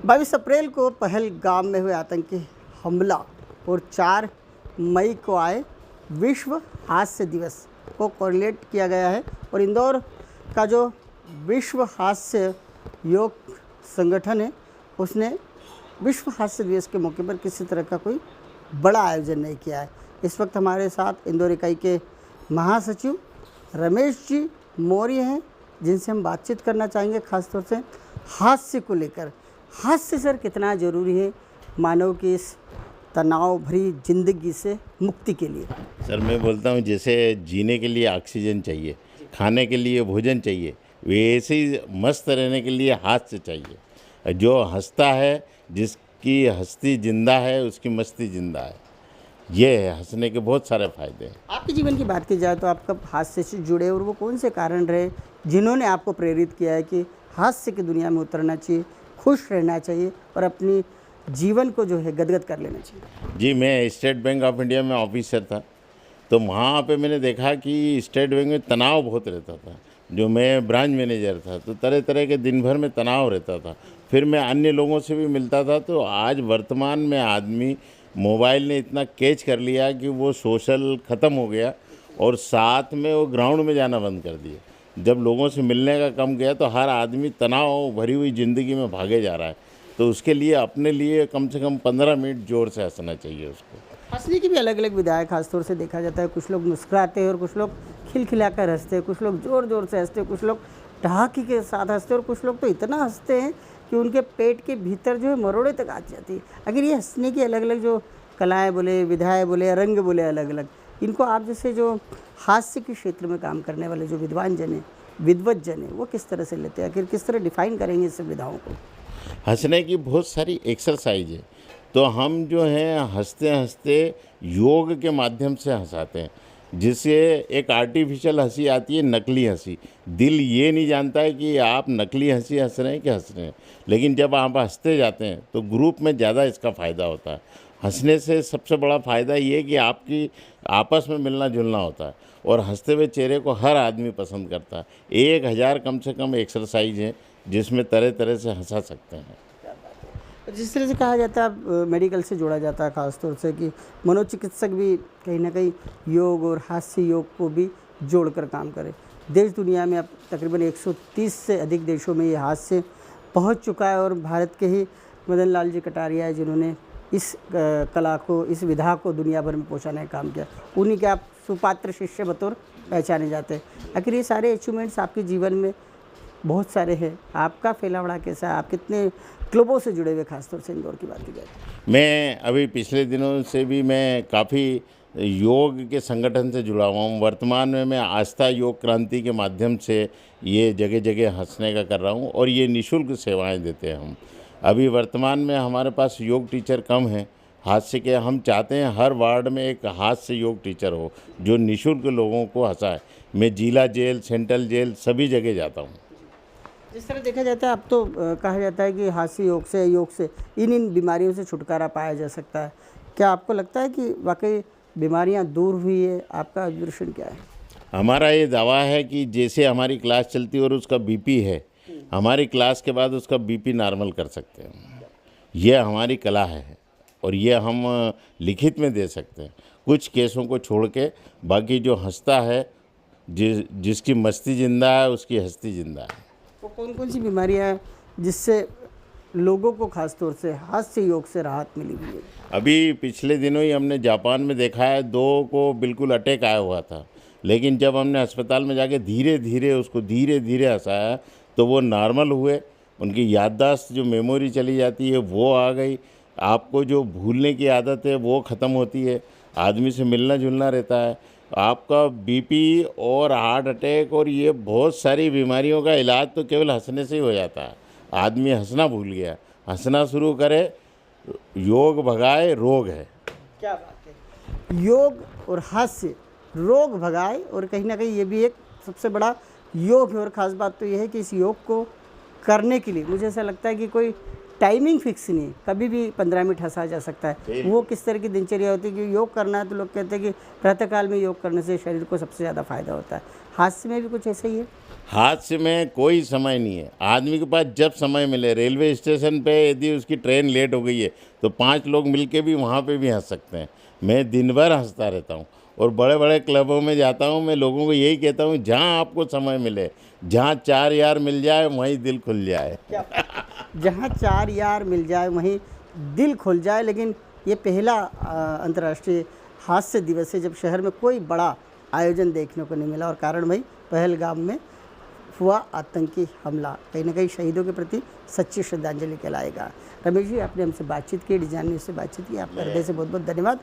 22 अप्रैल को पहलगाम में हुए आतंकी हमला और 4 मई को आए विश्व हास्य दिवस को कोरिलेट किया गया है और इंदौर का जो विश्व हास्य योग संगठन है उसने विश्व हास्य दिवस के मौके पर किसी तरह का कोई बड़ा आयोजन नहीं किया है। इस वक्त हमारे साथ इंदौर इकाई के महासचिव रमेश जी मौर्य हैं जिनसे हम बातचीत करना चाहेंगे खासतौर से हास्य को लेकर। हास्य सर कितना ज़रूरी है मानव की इस तनाव भरी जिंदगी से मुक्ति के लिए? सर मैं बोलता हूँ जैसे जीने के लिए ऑक्सीजन चाहिए, खाने के लिए भोजन चाहिए, वैसे ही मस्त रहने के लिए हास्य चाहिए। जो हंसता है, जिसकी हस्ती जिंदा है, उसकी मस्ती जिंदा है। ये है हंसने के बहुत सारे फायदे हैं। आपके जीवन की बात की जाए तो आपका हास्य से जुड़े और वो कौन से कारण रहे जिन्होंने आपको प्रेरित किया है कि हास्य की दुनिया में उतरना चाहिए, खुश रहना चाहिए और अपनी जीवन को जो है गदगद कर लेना चाहिए? जी, मैं स्टेट बैंक ऑफ इंडिया में ऑफिसर था, तो वहाँ पे मैंने देखा कि स्टेट बैंक में तनाव बहुत रहता था। जो मैं ब्रांच मैनेजर था तो तरह तरह के दिन भर में तनाव रहता था। फिर मैं अन्य लोगों से भी मिलता था। तो आज वर्तमान में आदमी मोबाइल ने इतना कैच कर लिया कि वो सोशल ख़त्म हो गया और साथ में वो ग्राउंड में जाना बंद कर दिया। जब लोगों से मिलने का कम गया तो हर आदमी तनाव भरी हुई ज़िंदगी में भागे जा रहा है। तो उसके लिए अपने लिए कम से कम 15 मिनट जोर से हंसना चाहिए उसको। हंसने की भी अलग अलग विधाएं खासतौर से देखा जाता है। कुछ लोग मुस्कुराते हैं और कुछ लोग खिलखिलाकर हंसते हैं, कुछ लोग ज़ोर ज़ोर से हंसते हैं, कुछ लोग ठहाके के साथ हंसते हैं और कुछ लोग तो इतना हंसते हैं कि उनके पेट के भीतर जो है मरोड़े तक आ जाती है। अगर ये हंसने की अलग अलग जो कलाएँ बोले, विधाएँ बोले, रंग बोले अलग अलग, इनको आप जैसे जो हास्य के क्षेत्र में काम करने वाले जो विद्वान जन हैं, विद्वत जन हैं, वो किस तरह से लेते हैं? आखिर किस तरह डिफाइन करेंगे इस विधाओं को? हंसने की बहुत सारी एक्सरसाइज है। तो हम जो हैं हंसते हंसते योग के माध्यम से हंसाते हैं, जिससे एक आर्टिफिशियल हंसी आती है, नकली हंसी। दिल ये नहीं जानता है कि आप नकली हंसी हंस रहे हैं कि हंस रहे हैं, लेकिन जब आप हंसते जाते हैं तो ग्रुप में ज़्यादा इसका फ़ायदा होता है। हंसने से सबसे बड़ा फ़ायदा ये है कि आपकी आपस में मिलना जुलना होता है और हंसते हुए चेहरे को हर आदमी पसंद करता है। 1000 कम से कम एक्सरसाइज हैं जिसमें तरह तरह से हंसा सकते हैं। जिस तरह से कहा जाता है मेडिकल से जोड़ा जाता है खासतौर से कि मनोचिकित्सक भी कहीं ना कहीं योग और हास्य योग को भी जोड़कर काम करें। देश दुनिया में अब तकरीबन 130 से अधिक देशों में ये हास्य पहुंच चुका है और भारत के ही मदन लाल जी कटारिया है जिन्होंने इस कला को, इस विधा को दुनिया भर में पहुँचाने का काम किया। उन्हीं के आप सुपात्र शिष्य बतौर पहचाने जाते हैं। आखिर ये सारे अचीवमेंट्स आपके जीवन में बहुत सारे हैं, आपका फैलावड़ा कैसा है? आप कितने क्लबों से जुड़े हुए खासतौर से इंदौर की बात की जाए? मैं अभी पिछले दिनों से भी मैं काफ़ी योग के संगठन से जुड़ा हुआ हूँ। वर्तमान में मैं आस्था योग क्रांति के माध्यम से ये जगह जगह हंसने का कर रहा हूँ और ये निःशुल्क सेवाएं देते हैं हम। अभी वर्तमान में हमारे पास योग टीचर कम हैं हास्य के। हम चाहते हैं हर वार्ड में एक हास्य योग टीचर हो जो निःशुल्क लोगों को हंसाए। मैं जिला जेल, सेंट्रल जेल सभी जगह जाता हूँ। जिस तरह देखा जाता है अब तो कहा जाता है कि हास्य योग से इन बीमारियों से छुटकारा पाया जा सकता है। क्या आपको लगता है कि वाकई बीमारियां दूर हुई है? आपका ऑब्जर्वेशन क्या है? हमारा ये दावा है कि जैसे हमारी क्लास चलती है और उसका बीपी है, हमारी क्लास के बाद उसका बीपी नॉर्मल कर सकते हैं। यह हमारी कला है और ये हम लिखित में दे सकते हैं। कुछ केसों को छोड़ के बाकी जो हंसता है, जिसकी मस्ती जिंदा है, उसकी हस्ती जिंदा है। वो कौन कौन सी बीमारियां हैं जिससे लोगों को खासतौर से हास्य योग से राहत मिली हुई है? अभी पिछले दिनों ही हमने जापान में देखा है, 2 को बिल्कुल अटैक आया हुआ था, लेकिन जब हमने अस्पताल में जाके धीरे धीरे उसको धीरे धीरे हंसाया तो वो नॉर्मल हुए। उनकी याददाश्त जो मेमोरी चली जाती है वो आ गई। आपको जो भूलने की आदत है वो ख़त्म होती है। आदमी से मिलना जुलना रहता है। आपका बीपी और हार्ट अटैक और ये बहुत सारी बीमारियों का इलाज तो केवल हंसने से ही हो जाता है। आदमी हंसना भूल गया, हंसना शुरू करे, योग भगाए रोग है। क्या बात है! योग और हास्य रोग भगाए और कहीं ना कहीं ये भी एक सबसे बड़ा योग है। और ख़ास बात तो ये है कि इस योग को करने के लिए मुझे ऐसा लगता है कि कोई टाइमिंग फिक्स नहीं, कभी भी 15 मिनट हंसा जा सकता है। वो किस तरह की दिनचर्या होती है कि योग करना है तो लोग कहते हैं कि प्रातःकाल में योग करने से शरीर को सबसे ज़्यादा फायदा होता है। हास्य में भी कुछ ऐसा ही है? हादसे में कोई समय नहीं है। आदमी के पास जब समय मिले, रेलवे स्टेशन पे यदि उसकी ट्रेन लेट हो गई है तो 5 लोग मिलके भी वहाँ पे भी हंस सकते हैं। मैं दिन भर हंसता रहता हूँ और बड़े बड़े क्लबों में जाता हूँ। मैं लोगों को यही कहता हूँ, जहाँ आपको समय मिले, जहाँ 4 यार मिल जाए वहीं दिल खुल जाए। जहाँ 4 यार मिल जाए वहीं दिल खुल जाए। लेकिन ये पहला अंतर्राष्ट्रीय हास्य दिवस है जब शहर में कोई बड़ा आयोजन देखने को नहीं मिला, और कारण भाई पहलगाम में हुआ आतंकी हमला कहीं ना कहीं शहीदों के प्रति सच्ची श्रद्धांजलि कहलाएगा। रमेश जी, आपने हमसे बातचीत की, डिजाइन न्यूज़ से बातचीत की, आपका हृदय से बहुत बहुत धन्यवाद।